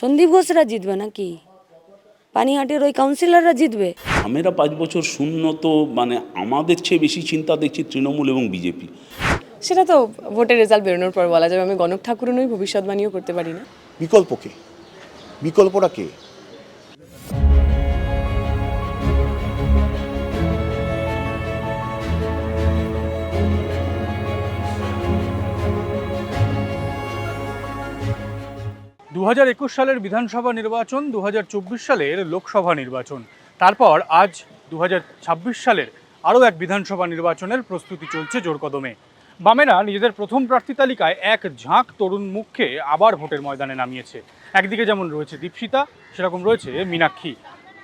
সন্দীপ ঘোষরা জিতবে নাকি? পানিহাটির ওই কাউন্সিলররা জিতবে? আমরা 5 বছর শূন্য, তো আমাদের চেয়ে বেশি চিন্তা দেখছি তৃণমূল এবং বিজেপি। সেটা তো ভোটের রেজাল্ট বেরোনোর পর বলা যাবে। আমি গণক ঠাকুরও নই, ভবিষ্যৎবাণীও করতে পারি না। বিকল্প কে? বিকল্পটা কে? দু 2021 সালের বিধানসভা নির্বাচন, 2024 সালের লোকসভা নির্বাচন, তারপর আজ 2026 সালের আরও এক বিধানসভা নির্বাচনের প্রস্তুতি চলছে জোর কদমে। বামেরা নিজেদের প্রথম প্রার্থী তালিকায় এক ঝাঁক তরুণ মুখকে আবার ভোটের ময়দানে নামিয়েছে। একদিকে যেমন রয়েছে দীপশিতা, সেরকম রয়েছে মীনাক্ষী,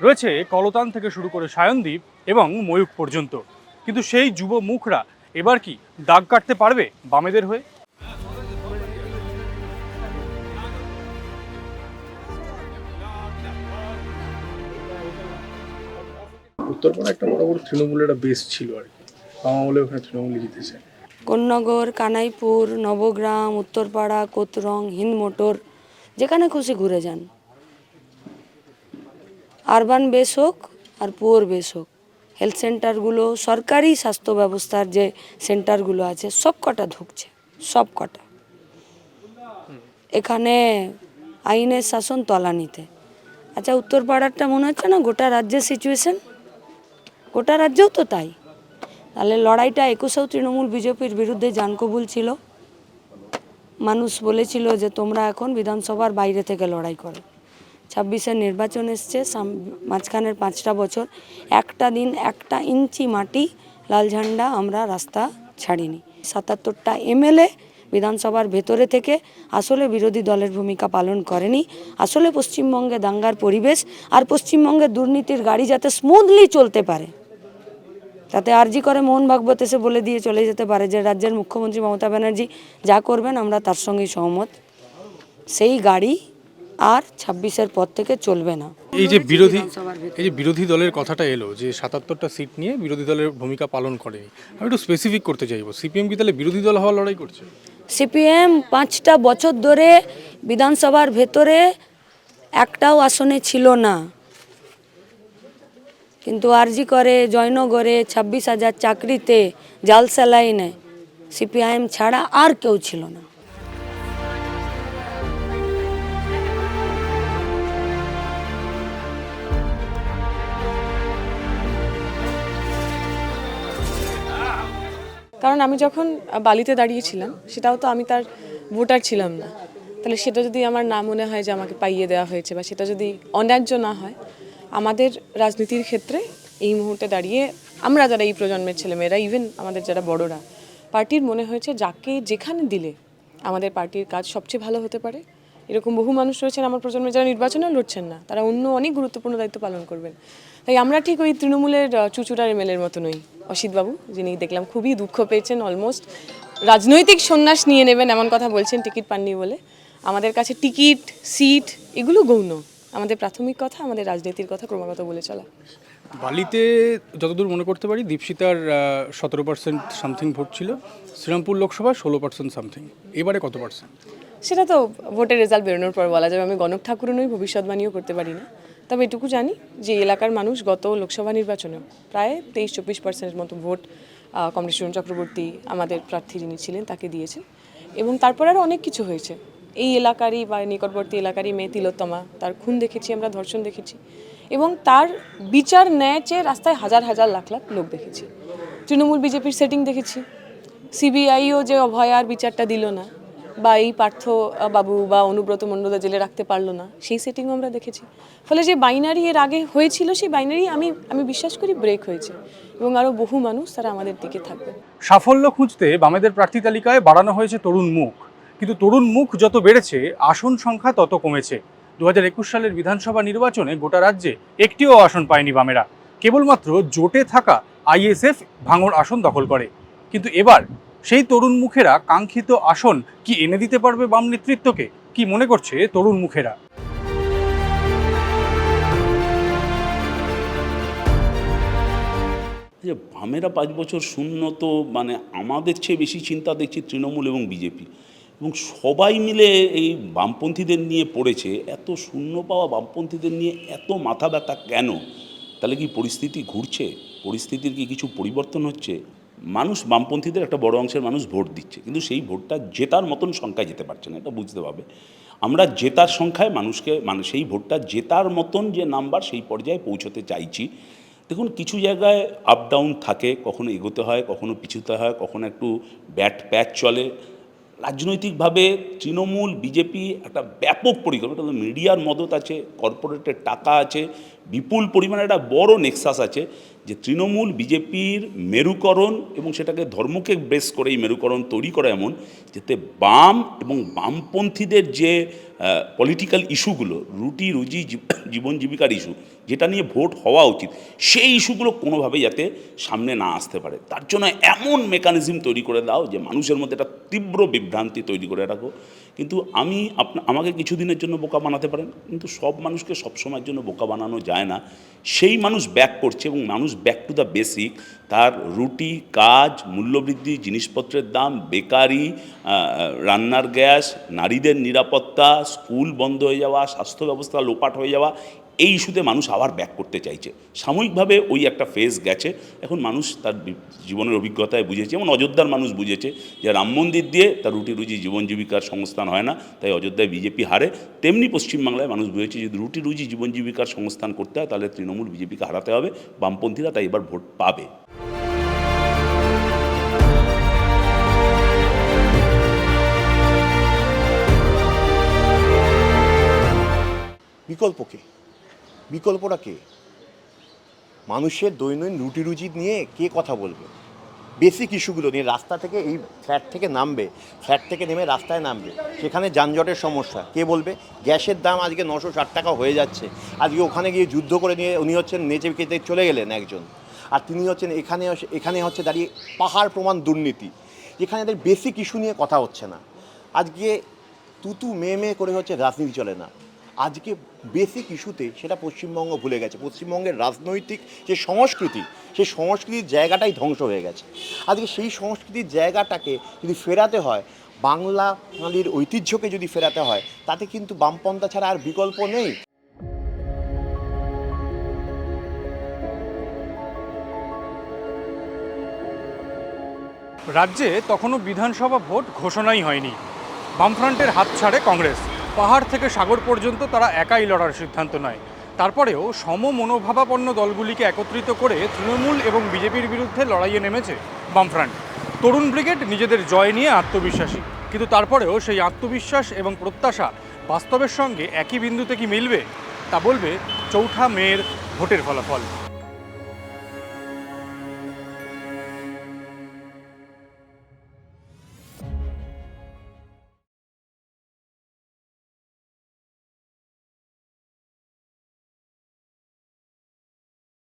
রয়েছে কলতান থেকে শুরু করে সায়নদীপ এবং ময়ূক পর্যন্ত। কিন্তু সেই যুব মুখরা এবার কি দাগ কাটতে পারবে বামেদের হয়ে? উত্তরপাড়া একটা বড় বড় তৃণমূলের একটা বেস ছিল আর কি, আমলে ওখানে তৃণমূলে জিতেছে। কোন্নগর, কানাইপুর, নবগ্রাম, উত্তরপাড়া, কোতরং, হিন্দমোটর, যেখানে খুশি ঘুরে যান। আরবান বেস হোক আর পুয়ার বেস হোক, হেলথ সেন্টারগুলো, সরকারি স্বাস্থ্য ব্যবস্থার যে সেন্টারগুলো আছে সব কটা ঢুকছে, সব কটা। এখানে আইনের শাসন তলানিতে। আচ্ছা, উত্তরপাড়ারটা মনে হচ্ছে না গোটা রাজ্যের সিচুয়েশন? গোটা রাজ্যেও তো তাই। তাহলে লড়াইটা 21-এও তৃণমূল বিজেপির বিরুদ্ধে জানকবুল ছিল। মানুষ বলেছিল যে তোমরা এখন বিধানসভার বাইরে থেকে লড়াই করো। 26-এর নির্বাচন এসছে, মাঝখানের 5টা বছর একটা দিন একটা ইঞ্চি মাটি লাল ঝান্ডা আমরা রাস্তা ছাড়িনি। 77টা এমএলএ বিধানসভার ভেতরে থেকে আসলে বিরোধী দলের ভূমিকা পালন করেনি। আসলে পশ্চিমবঙ্গে দাঙ্গার পরিবেশ আর পশ্চিমবঙ্গে দুর্নীতির গাড়ি যাতে স্মুথলি চলতে পারে, তাতে আরজি করে মোহন ভাগবত এসে বলে দিয়ে চলে যেতে পারে যে রাজ্যের মুখ্যমন্ত্রী মমতা ব্যানার্জি যা করবেন আমরা তার সঙ্গেই সহমত, সেই গাড়ি আর 26-এর পর থেকে চলবে না। এই যে বিরোধী দলের কথাটা এলো যে 77টা সিট নিয়ে বিরোধী দলের ভূমিকা পালন করেনি, আমি একটু স্পেসিফিক করতে চাইবো, সিপিএম কি তাহলে বিরোধী দল হওয়ার লড়াই করছে? সিপিএম 5টা বছর ধরে বিধানসভার ভেতরে একটাও আসনে ছিল না, কিন্তু আরজি করে, জয়নগরে, 26,000 চাকরিতে, জাল স্যালাইনে সিপিআইএম ছাড়া আর কেউ ছিল না। কারণ আমি যখন বালিতে দাঁড়িয়েছিলাম সেটাও তো আমি তার ভোটার ছিলাম না। তাহলে সেটা যদি আমার না মনে হয় যে আমাকে পাইয়ে দেওয়া হয়েছে বা সেটা যদি অন্যায্য না হয়, আমাদের রাজনীতির ক্ষেত্রে এই মুহূর্তে দাঁড়িয়ে আমরা যারা এই প্রজন্মের ছেলেমেয়েরা, ইভেন আমাদের যারা বড়রা, পার্টির মনে হয়েছে যাকে যেখানে দিলে আমাদের পার্টির কাজ সবচেয়ে ভালো হতে পারে। এরকম বহু মানুষ রয়েছেন আমার প্রজন্মে যারা নির্বাচনেও লড়ছেন না, তারা অন্য অনেক গুরুত্বপূর্ণ দায়িত্ব পালন করবেন। তাই আমরা ঠিক ওই তৃণমূলের চুচুড়ার এমএলএর মতো নই। অসিতবাবু, যিনি দেখলাম খুবই দুঃখ পেয়েছেন, অলমোস্ট রাজনৈতিক সন্ন্যাস নিয়ে নেবেন এমন কথা বলছেন টিকিট পাননি বলে। আমাদের কাছে টিকিট, সিট এগুলো গৌণ। আমাদের প্রাথমিক কথা আমাদের রাজনীতির কথা ক্রমাগত বলে চলা। বালিতে যতদূর মনে করতে পারি দীপশিতার 17% সামথিং ভোট ছিল, শ্রীরামপুর লোকসভায় 16% সামথিং, এবারে কত পার্সেন্ট? সেটা তো ভোটের রেজাল্ট বেরোনোর পর বলা যাবে। আমি গণক ঠাকুরও নই, ভবিষ্যৎবাণীও করতে পারি না। তবে এটুকু জানি যে এলাকার মানুষ গত লোকসভা নির্বাচনেও প্রায় 23-24% মতো ভোট কমরেড সুজন চক্রবর্তী, আমাদের প্রার্থী যিনি ছিলেন, তাকে দিয়েছেন। এবং তারপর আরও অনেক কিছু হয়েছে। এই এলাকারই বা নিকটবর্তী এলাকারই মেয়ে তিলোত্তমা, তার খুন দেখেছি আমরা, ধর্ষণ দেখেছি, এবং তার বিচার ন্যায় চেয়ে রাস্তায় হাজার হাজার লাখ লাখ লোক দেখেছি। তৃণমূল বিজেপির সেটিং দেখেছি, সিবিআইও যে অভয়ার বিচারটা দিল না, বা এই পার্থ বাবু বা অনুব্রত মণ্ডলদা জেলে রাখতে পারলো না, সেই সেটিংও আমরা দেখেছি। ফলে যে বাইনারি এর আগে হয়েছিল, সেই বাইনারি আমি বিশ্বাস করি ব্রেক হয়েছে, এবং আরও বহু মানুষ তারা আমাদের দিকে থাকবে। সাফল্য খুঁজতে বামেদের প্রার্থী তালিকায় বাড়ানো হয়েছে তরুণ মুখ, কিন্তু তরুণ মুখ যত বেড়েছে আসন সংখ্যা তত কমেছে। 2021 সালের বিধানসভা নির্বাচনে গোটা রাজ্যে একটিও আসন পায়নি বামেরা, কেবলমাত্র জোটে থাকা আইএসএফ ভাঙড় আসন দখল করে। কিন্তু এবার সেই তরুণ মুখেরা কাঙ্ক্ষিত আসন কি এনে দিতে পারবে বাম নেতৃত্বকে? কি মনে করছে তরুণ মুখেরা? যে বামেরা 5 বছর শূন্য, তো আমাদের চেয়ে বেশি চিন্তা দেখছি তৃণমূল এবং বিজেপি। এবং সবাই মিলে এই বামপন্থীদের নিয়ে পড়েছে। এত শূন্য পাওয়া বামপন্থীদের নিয়ে এত মাথা ব্যথা কেন? তাহলে কি পরিস্থিতি ঘুরছে? পরিস্থিতির কি কিছু পরিবর্তন হচ্ছে? মানুষ, বামপন্থীদের একটা বড় অংশের মানুষ ভোট দিচ্ছে, কিন্তু সেই ভোটটা জেতার মতন সংখ্যায় যেতে পারছে না, এটা বুঝতে হবে। আমরা জেতার সংখ্যায় মানুষকে, সেই ভোটটা জেতার মতন যে নাম্বার, সেই পর্যায়ে পৌঁছতে চাইছি। দেখুন, কিছু জায়গায় আপ ডাউন থাকে, কখনো এগোতে হয়, কখনো পিছুতে হয়, কখনো একটু ব্যাট প্যাচ চলে। রাজনৈতিকভাবে তৃণমূল বিজেপি একটা ব্যাপক পরিকল্পনা, মিডিয়ার মদত আছে, কর্পোরেটের টাকা আছে, বিপুল পরিমাণে একটা বড় নেক্সাস আছে যে তৃণমূল বিজেপির মেরুকরণ, এবং সেটাকে ধর্মকে বেস করে এই মেরুকরণ তৈরি করা এমন যাতে বাম এবং বামপন্থীদের যে পলিটিক্যাল ইস্যুগুলো, রুটি রুজি জীবন জীবিকার ইস্যু, যেটা নিয়ে ভোট হওয়া উচিত, সেই ইস্যুগুলো কোনোভাবেই যাতে সামনে না আসতে পারে, তার জন্য এমন মেকানিজম তৈরি করে দাও যে মানুষের মধ্যে একটা তীব্র বিভ্রান্তি তৈরি করে রাখো। কিন্তু আমাকে কিছুদিনের জন্য বোকা বানাতে পারেন, কিন্তু সব মানুষকে সবসময়ের জন্য বোকা বানানো যায় না। সেই মানুষ ব্যাক করছে, এবং মানুষ ব্যাক টু দ্য বেসিক, তার রুটি, কাজ, মূল্যবৃদ্ধি, জিনিসপত্রের দাম, বেকারি, রান্নার গ্যাস, নারীদের নিরাপত্তা, স্কুল বন্ধ হয়ে যাওয়া, স্বাস্থ্য ব্যবস্থা লোপাট হয়ে যাওয়া, এই ইস্যুতে মানুষ আবার ব্যাক করতে চাইছে। সাময়িকভাবে ওই একটা ফেজ গেছে, এখন মানুষ তার জীবনের অভিজ্ঞতায় বুঝেছে, যেমন অযোধ্যার মানুষ বুঝেছে যে রাম মন্দির দিয়ে তার রুটি রুজি জীবন জীবিকার সংস্থান হয় না, তাই অযোধ্যায় বিজেপি হারে। তেমনি পশ্চিমবাংলায় মানুষ বুঝেছে যদি রুটি রুজি জীবন জীবিকার সংস্থান করতে হয় তাহলে তৃণমূল বিজেপিকে হারাতে হবে, বামপন্থীরা তাই এবার ভোট পাবে। বিকল্পটা কে? মানুষের দৈনন্দিন রুটি রুজি নিয়ে কে কথা বলবে? বেসিক ইস্যুগুলো নিয়ে রাস্তা থেকে, এই ফ্ল্যাট থেকে নামবে, ফ্ল্যাট থেকে নেমে রাস্তায় নামবে, সেখানে যানজটের সমস্যা কে বলবে? গ্যাসের দাম আজকে 960 টাকা হয়ে যাচ্ছে, আজকে ওখানে গিয়ে যুদ্ধ করে নিয়ে উনি হচ্ছেন নেচে কেটে চলে গেলেন একজন, আর তিনি হচ্ছেন এখানে হচ্ছে দাঁড়িয়ে পাহাড় প্রমাণ দুর্নীতি, যেখানে এদের বেসিক ইস্যু নিয়ে কথা হচ্ছে না। আজকে তুতু মেয়ে করে হচ্ছে রাজনীতি চলে না। আজকে বেসিক ইস্যুতে সেটা পশ্চিমবঙ্গ ভুলে গেছে। পশ্চিমবঙ্গের রাজনৈতিক যে সংস্কৃতি, সেই সংস্কৃতির জায়গাটাই ধ্বংস হয়ে গেছে। আজকে সেই সংস্কৃতির জায়গাটাকে যদি ফেরাতে হয়, বাঙালির ঐতিহ্যকে যদি ফেরাতে হয়, তাতে কিন্তু বামপন্থা ছাড়া আর বিকল্প নেই। রাজ্যে তখনও বিধানসভা ভোট ঘোষণাই হয়নি। বামফ্রন্টের হাত ছাড়ে কংগ্রেস, পাহাড় থেকে সাগর পর্যন্ত তারা একাই লড়ার সিদ্ধান্ত নেয়। তারপরেও সমমনোভাবাপন্ন দলগুলিকে একত্রিত করে তৃণমূল এবং বিজেপির বিরুদ্ধে লড়াইয়ে নেমেছে বামফ্রন্ট। তরুণ ব্রিগেড নিজেদের জয় নিয়ে আত্মবিশ্বাসী, কিন্তু তারপরেও সেই আত্মবিশ্বাস এবং প্রত্যাশা বাস্তবের সঙ্গে একই বিন্দুতে কি মিলবে, তা বলবে 4 মের ভোটের ফলাফল।